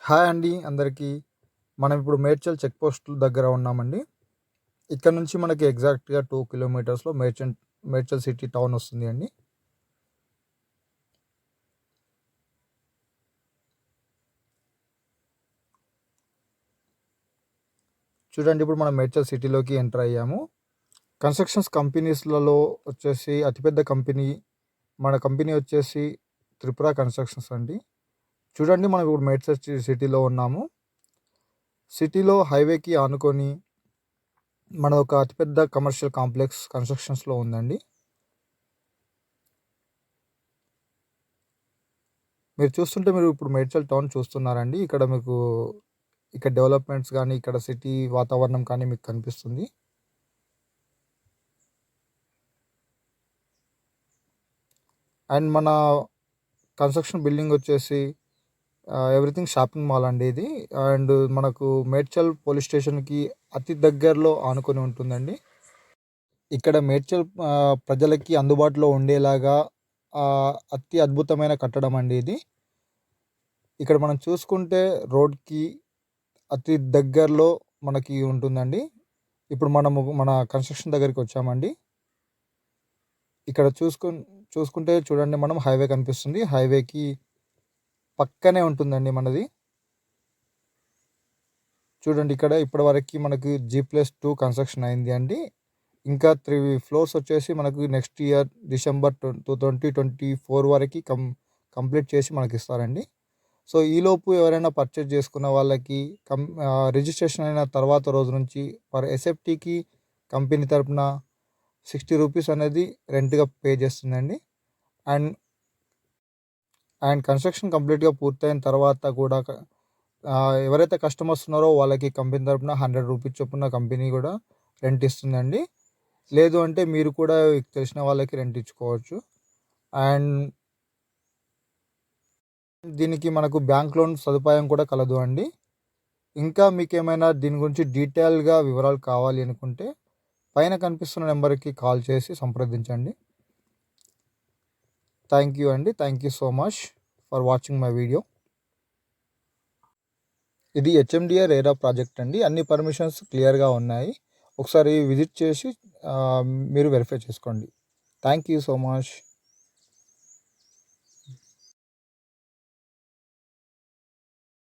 Hi అండి అందరికీ. మనం ఇప్పుడు మేడ్చల్ చెక్ పోస్ట్ దగ్గర ఉన్నామండి. ఇక్కడ నుంచి మనకి ఎగ్జాక్ట్‌గా 2 కిలోమీటర్స్‌లో మేడ్చల్ సిటీ టౌన్ వస్తుంది అండి. చూడండి, ఇప్పుడు మనం మేడ్చల్ సిటీలోకి ఎంటర్ అయ్యాము. కన్‌స్ట్రక్షన్స్ కంపెనీస్‌లలో వచ్చేసి అతిపెద్ద కంపెనీ మన కంపెనీ వచ్చేసి త్రిపుర కన్‌స్ట్రక్షన్స్ అండి. చూడండి, మనం ఇప్పుడు మేడ్చల్ సిటీలో ఉన్నాము. సిటీలో హైవేకి ఆనుకొని మనదొక అతిపెద్ద కమర్షియల్ కాంప్లెక్స్ కన్‌స్ట్రక్షన్స్‌లో ఉందండి. మీరు చూస్తుంటే మీరు ఇప్పుడు మేడ్చల్ టౌన్ చూస్తున్నారండి. ఇక్కడ డెవలప్‌మెంట్స్ గానీ, ఇక్కడ సిటీ వాతావరణం కానీ మీకు కనిపిస్తుంది. అండ్ మన కన్‌స్ట్రక్షన్ బిల్డింగ్ వచ్చేసి ఎవ్రీథింగ్ షాపింగ్ మాల్ అండి ఇది. అండ్ మనకు మేడ్చల్ పోలీస్ స్టేషన్‌కి అతి దగ్గరలో ఆనుకొని ఉంటుందండి. ఇక్కడ మేడ్చల్ ప్రజలకి అందుబాటులో ఉండేలాగా అతి అద్భుతమైన కట్టడం అండి ఇది. ఇక్కడ మనం చూసుకుంటే రోడ్‌కి అతి దగ్గరలో మనకి ఉంటుందండి. ఇప్పుడు మనము మన కన్‌స్ట్రక్షన్ దగ్గరికి వచ్చామండి. ఇక్కడ చూసుకుంటే చూడండి, మనం హైవే కనిపిస్తుంది. హైవేకి పక్కనే ఉంటుందండి మనది. చూడండి, ఇక్కడ ఇప్పటివరకి మనకు G+2 కన్‌స్ట్రక్షన్ అయింది అండి. ఇంకా 3 ఫ్లోర్స్ వచ్చేసి మనకు నెక్స్ట్ ఇయర్ డిసెంబర్ 2024 వరకి కంప్లీట్ చేసి మనకిస్తారండి. సో, ఈలోపు ఎవరైనా పర్చేజ్ చేసుకున్న వాళ్ళకి రిజిస్ట్రేషన్ అయిన తర్వాత రోజు నుంచి పర్ ఎస్ఎఫ్టీకి కంపెనీ తరపున ₹60 అనేది రెంట్‌గా పే చేస్తుందండి. అండ్ కన్‌స్ట్రక్షన్ కంప్లీట్‌గా పూర్తయిన తర్వాత కూడా ఎవరైతే కస్టమర్స్ ఉన్నారో వాళ్ళకి కంపెనీ తరపున ₹100 చొప్పున కంపెనీ కూడా రెంట్ ఇస్తుందండి. లేదు అంటే మీరు కూడా తెలిసిన వాళ్ళకి రెంట్ ఇచ్చుకోవచ్చు. అండ్ దీనికి మనకు బ్యాంక్ లోన్ సదుపాయం కూడా కలదు అండి. ఇంకా మీకేమైనా దీని గురించి డీటెయిల్‌గా వివరాలు కావాలి అనుకుంటే పైన కనిపిస్తున్న నెంబర్‌కి కాల్ చేసి సంప్రదించండి. థ్యాంక్ యూ అండి. Thank you so much for watching my video. ఇది హెచ్ఎండిఏ రేరా ప్రాజెక్ట్ అండి. అన్ని పర్మిషన్స్ క్లియర్‌గా ఉన్నాయి. ఒకసారి విజిట్ చేసి మీరు వెరిఫై చేసుకోండి. Thank you so much.